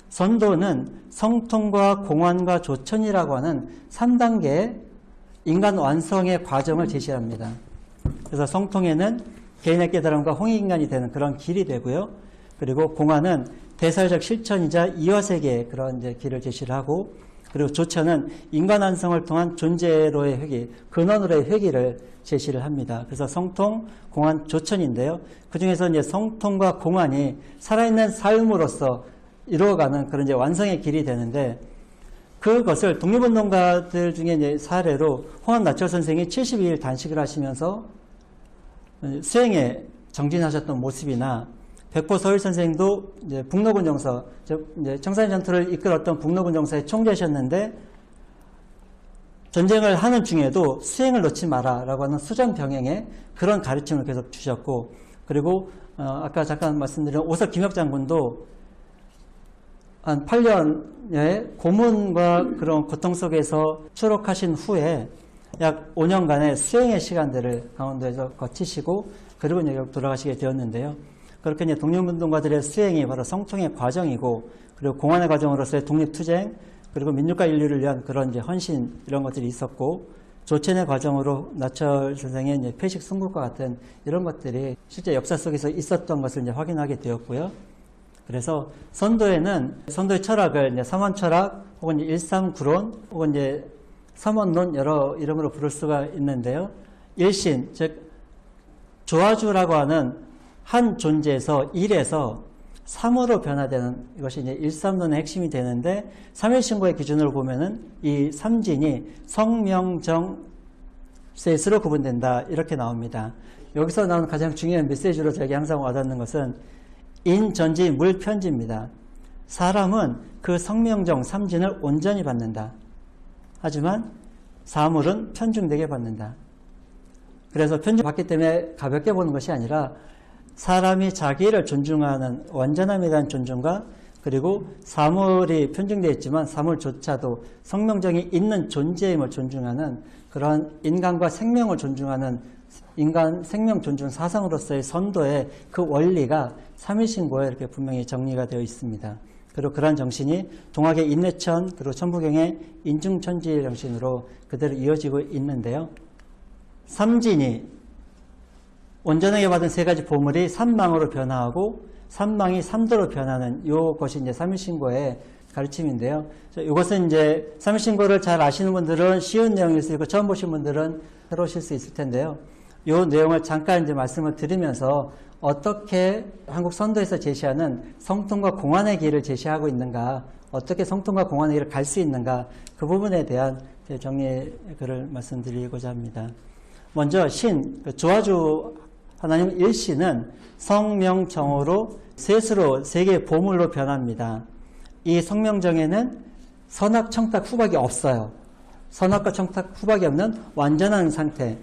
선도는 성통과 공환과 조천이라고 하는 3단계의 인간 완성의 과정을 제시합니다. 그래서 성통에는 개인의 깨달음과 홍익인간이 되는 그런 길이 되고요. 그리고 공환은 대사회적 실천이자 이화세계의 그런 이제 길을 제시를 하고, 그리고 조천은 인간 완성을 통한 존재로의 회귀, 근원으로의 회귀를 제시를 합니다. 그래서 성통, 공환, 조천인데요. 그 중에서 이제 성통과 공환이 살아있는 삶으로서 이루어가는 그런 이제 완성의 길이 되는데, 그것을 독립운동가들 중에 이제 사례로 홍합 나철 선생이 72일 단식을 하시면서 수행에 정진하셨던 모습이나, 백보 서울 선생도 이제 북로군 정서, 이제 청산리 전투를 이끌었던 북로군 정서의 총재셨는데, 전쟁을 하는 중에도 수행을 놓지 마라라고 하는 수전병행의 그런 가르침을 계속 주셨고, 그리고 아까 잠깐 말씀드린 오석 김혁 장군도 한 8년의 고문과 그런 고통 속에서 추록하신 후에 약 5년간의 수행의 시간들을 강원도에서 거치시고, 그리고 여기 돌아가시게 되었는데요. 그렇게 이제 독립운동가들의 수행이 바로 성통의 과정이고, 그리고 공안의 과정으로서의 독립투쟁, 그리고 민족과 인류를 위한 그런 이제 헌신, 이런 것들이 있었고, 조천의 과정으로 나철 선생의 이제 폐식 승국과 같은 이런 것들이 실제 역사 속에서 있었던 것을 이제 확인하게 되었고요. 그래서 선도에는 선도의 철학을 이제 삼원철학, 혹은 이제 일삼구론, 혹은 이제 삼원론, 여러 이름으로 부를 수가 있는데요. 일신, 즉 조화주라고 하는 한 존재에서 일에서 삼으로 변화되는 이것이 이제 일삼론의 핵심이 되는데, 삼일신고의 기준으로 보면은 이 삼진이 성명정 셋으로 구분된다, 이렇게 나옵니다. 여기서 나오는 가장 중요한 메시지로 제가 항상 와닿는 것은 인전지 물편지입니다. 사람은 그 성명정 삼진을 온전히 받는다. 하지만 사물은 편중되게 받는다. 그래서 편중받기 때문에 가볍게 보는 것이 아니라 사람이 자기를 존중하는 완전함에 대한 존중과, 그리고 사물이 편중되어 있지만 사물조차도 성명정이 있는 존재임을 존중하는 그런 인간과 생명을 존중하는 인간 생명 존중 사상으로서의 선도의 그 원리가 삼일신고에 이렇게 분명히 정리가 되어 있습니다. 그리고 그러한 정신이 동학의 인내천, 그리고 천부경의 인중천지 정신으로 그대로 이어지고 있는데요. 삼진이 온전하게 받은 세 가지 보물이 삼망으로 변화하고, 삼망이 삼도로 변하는 이것이 이제 삼일신고의 가르침인데요. 이것은 이제 삼일신고를 잘 아시는 분들은 쉬운 내용일 수 있고, 처음 보신 분들은 새로우실 수 있을 텐데요. 이 내용을 잠깐 이제 말씀을 드리면서 어떻게 한국 선도에서 제시하는 성통과 공안의 길을 제시하고 있는가, 어떻게 성통과 공안의 길을 갈 수 있는가, 그 부분에 대한 정리의 글을 말씀드리고자 합니다. 먼저 신, 조화주 하나님 일신은 성명정으로 셋으로 세 개의 보물로 변합니다. 이 성명정에는 선악, 청탁, 후박이 없어요. 선악과 청탁, 후박이 없는 완전한 상태.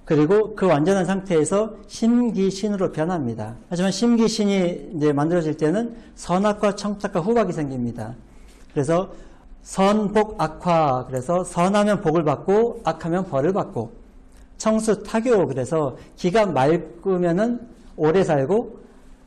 그리고 그 완전한 상태에서 심기신으로 변합니다. 하지만 심기신이 이제 만들어질 때는 선악과 청탁과 후박이 생깁니다. 그래서 선복 악화, 그래서 선하면 복을 받고 악하면 벌을 받고, 청수 타교, 그래서 기가 맑으면은 오래 살고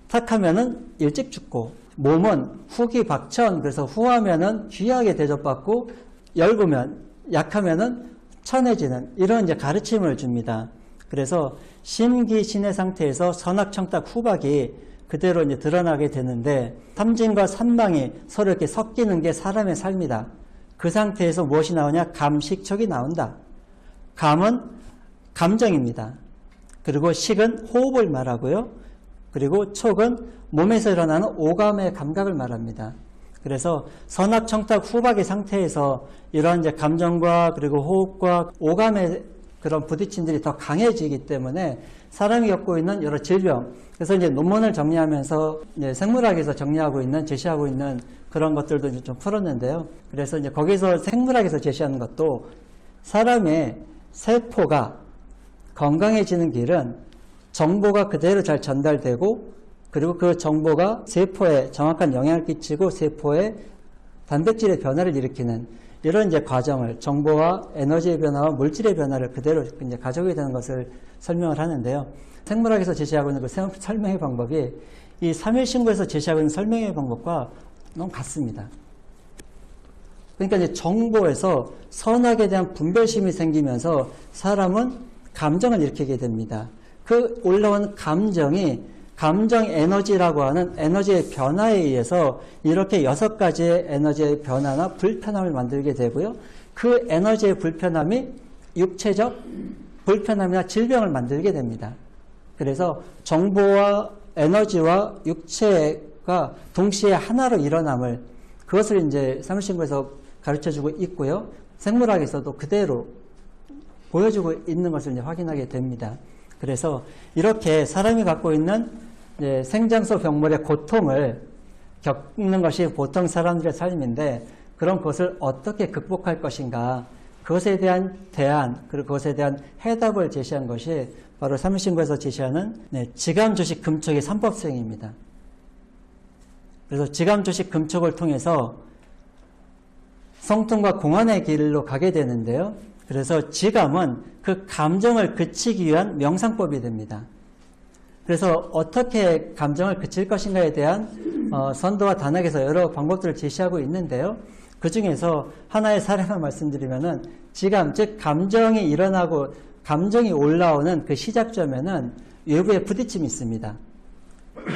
탁하면은 일찍 죽고, 몸은 후기 박천, 그래서 후하면은 귀하게 대접받고, 엷으면 약하면은 천해지는 이런 이제 가르침을 줍니다. 그래서 심기신의 상태에서 선악, 청탁, 후박이 그대로 이제 드러나게 되는데, 삼진과 삼망이 서로 이렇게 섞이는 게 사람의 삶이다. 그 상태에서 무엇이 나오냐? 감식촉이 나온다. 감은 감정입니다. 그리고 식은 호흡을 말하고요. 그리고 촉은 몸에서 일어나는 오감의 감각을 말합니다. 그래서 선악, 청탁, 후박의 상태에서 이러한 이제 감정과 그리고 호흡과 오감의 그런 부딪힘들이 더 강해지기 때문에 사람이 겪고 있는 여러 질병, 그래서 이제 논문을 정리하면서 이제 생물학에서 정리하고 있는, 제시하고 있는 그런 것들도 이제 좀 풀었는데요. 그래서 이제 거기서 생물학에서 제시하는 것도 사람의 세포가 건강해지는 길은 정보가 그대로 잘 전달되고, 그리고 그 정보가 세포에 정확한 영향을 끼치고 세포에 단백질의 변화를 일으키는 이런 이제 과정을, 정보와 에너지의 변화와 물질의 변화를 그대로 이제 가져오게 되는 것을 설명을 하는데요. 생물학에서 제시하고 있는 그 설명의 방법이 이 삼일신고에서 제시하고 있는 설명의 방법과 같습니다. 그러니까 이제 정보에서 선악에 대한 분별심이 생기면서 사람은 감정을 일으키게 됩니다. 그 올라온 감정이 감정 에너지라고 하는 에너지의 변화에 의해서 이렇게 6가지의 에너지의 변화나 불편함을 만들게 되고요. 그 에너지의 불편함이 육체적 불편함이나 질병을 만들게 됩니다. 그래서 정보와 에너지와 육체가 동시에 하나로 일어남을, 그것을 이제 사무신고에서 가르쳐주고 있고요. 생물학에서도 그대로 보여주고 있는 것을 이제 확인하게 됩니다. 그래서 이렇게 사람이 갖고 있는 생장소 병물의 고통을 겪는 것이 보통 사람들의 삶인데, 그런 것을 어떻게 극복할 것인가, 그것에 대한 대안, 그리고 그것에 대한 해답을 제시한 것이 바로 사무신고에서 제시하는 지감조식 금촉의 3법 수행입니다. 그래서 지감조식 금촉을 통해서 성통과 공안의 길로 가게 되는데요. 그래서 지감은 그 감정을 그치기 위한 명상법이 됩니다. 그래서 어떻게 감정을 그칠 것인가에 대한 선도와 단학에서 여러 방법들을 제시하고 있는데요. 그 중에서 하나의 사례만 말씀드리면은 지감, 즉 감정이 일어나고 감정이 올라오는 그 시작점에는 외부의 부딪힘이 있습니다.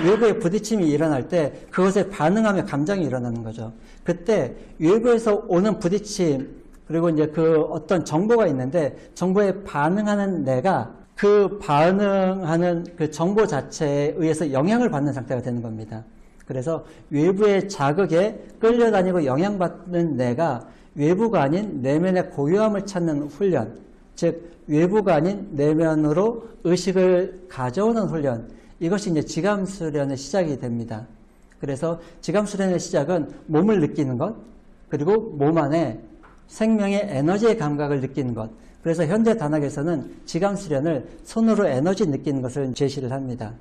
외부의 부딪힘이 일어날 때 그것에 반응하며 감정이 일어나는 거죠. 그때 외부에서 오는 부딪힘, 그리고 이제 그 어떤 정보가 있는데 정보에 반응하는 내가 그 반응하는 그 정보 자체에 의해서 영향을 받는 상태가 되는 겁니다. 그래서 외부의 자극에 끌려다니고 영향받는 내가 외부가 아닌 내면의 고유함을 찾는 훈련, 즉 외부가 아닌 내면으로 의식을 가져오는 훈련, 이것이 이제 지감수련의 시작이 됩니다. 그래서 지감수련의 시작은 몸을 느끼는 것, 그리고 몸 안에 생명의 에너지의 감각을 느끼는 것. 그래서 현대 단학에서는 지감수련을 손으로 에너지 느끼는 것을 제시를 합니다.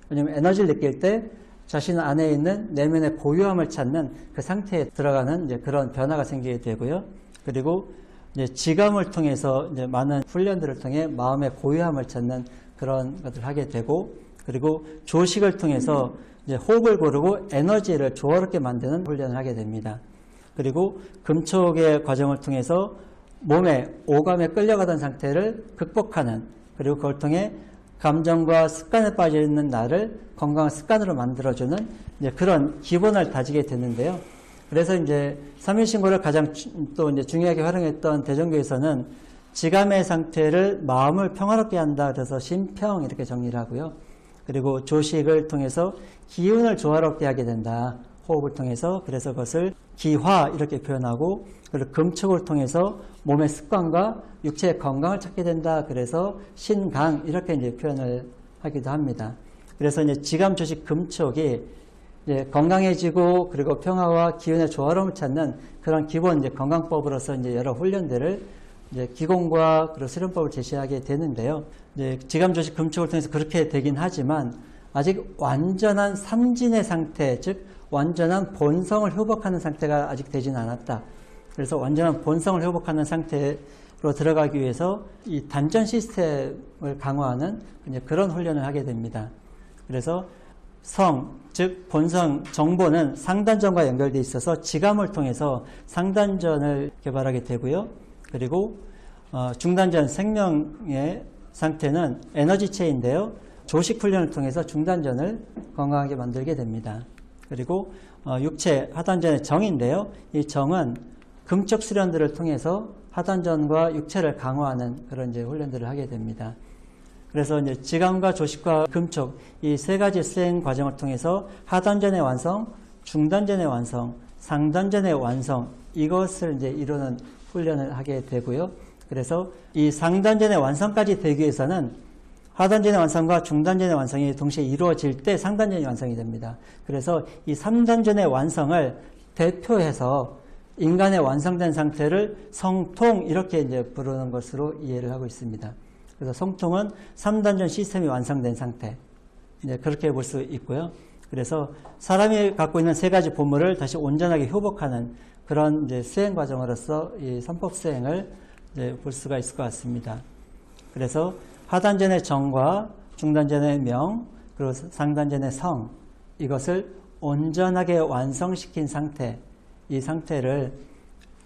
왜냐하면 에너지를 느낄 때 자신 안에 있는 내면의 고유함을 찾는 그 상태에 들어가는 이제 그런 변화가 생기게 되고요. 그리고 이제 지감을 통해서 이제 많은 훈련들을 통해 마음의 고유함을 찾는 그런 것들을 하게 되고, 그리고 조식을 통해서 이제 호흡을 고르고 에너지를 조화롭게 만드는 훈련을 하게 됩니다. 그리고 금촉의 과정을 통해서 몸의 오감에 끌려가던 상태를 극복하는, 그리고 그걸 통해 감정과 습관에 빠져 있는 나를 건강한 습관으로 만들어주는 이제 그런 기본을 다지게 되는데요. 그래서 이제 3일신고를 가장 또 이제 중요하게 활용했던 대종교에서는 지감의 상태를 마음을 평화롭게 한다. 그래서 심평 이렇게 정리를 하고요. 그리고 조식을 통해서 기운을 조화롭게 하게 된다. 호흡을 통해서. 그래서 그것을 기화 이렇게 표현하고, 그리고 금촉을 통해서 몸의 습관과 육체의 건강을 찾게 된다. 그래서 신강 이렇게 이제 표현을 하기도 합니다. 그래서 이제 지감, 조식, 금촉이 이제 건강해지고 그리고 평화와 기운의 조화로움을 찾는 그런 기본 이제 건강법으로서 이제 여러 훈련들을 이제 기공과 그리고 수련법을 제시하게 되는데요. 이제 지감, 조식, 금촉을 통해서 그렇게 되긴 하지만 아직 완전한 삼진의 상태, 즉 완전한 본성을 회복하는 상태가 아직 되지는 않았다. 그래서 완전한 본성을 회복하는 상태로 들어가기 위해서 이 단전 시스템을 강화하는 이제 그런 훈련을 하게 됩니다. 그래서 성, 즉 본성, 정보는 상단전과 연결되어 있어서 지감을 통해서 상단전을 개발하게 되고요. 그리고 중단전, 생명의 상태는 에너지체인데요. 조식 훈련을 통해서 중단전을 건강하게 만들게 됩니다. 그리고 육체, 하단전의 정인데요. 이 정은 금촉 수련들을 통해서 하단전과 육체를 강화하는 그런 이제 훈련들을 하게 됩니다. 그래서 이제 지감과 조식과 금촉 이 세 가지 수행 과정을 통해서 하단전의 완성, 중단전의 완성, 상단전의 완성, 이것을 이제 이루는 훈련을 하게 되고요. 그래서 이 상단전의 완성까지 되기 위해서는 하단전의 완성과 중단전의 완성이 동시에 이루어질 때 상단전이 완성이 됩니다. 그래서 이 3단전의 완성을 대표해서 인간의 완성된 상태를 성통 이렇게 이제 부르는 것으로 이해를 하고 있습니다. 그래서 성통은 3단전 시스템이 완성된 상태. 이제 그렇게 볼 수 있고요. 그래서 사람이 갖고 있는 세 가지 본물을 다시 온전하게 회복하는 그런 이제 수행 과정으로서 이 선법 수행을 이제 볼 수가 있을 것 같습니다. 그래서 하단전의 정과 중단전의 명, 그리고 상단전의 성, 이것을 온전하게 완성시킨 상태, 이 상태를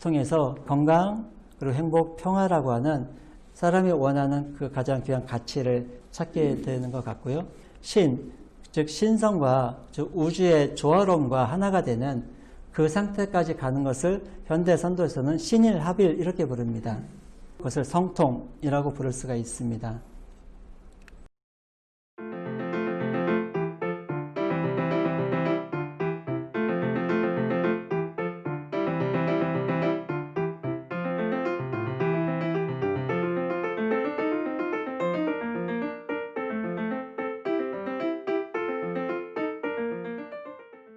통해서 건강, 그리고 행복, 평화라고 하는 사람이 원하는 그 가장 귀한 가치를 찾게 되는 것 같고요. 신, 즉 신성과 즉 우주의 조화로움과 하나가 되는 그 상태까지 가는 것을 현대 선도에서는 신일합일 이렇게 부릅니다. 그것을 성통이라고 부를 수가 있습니다.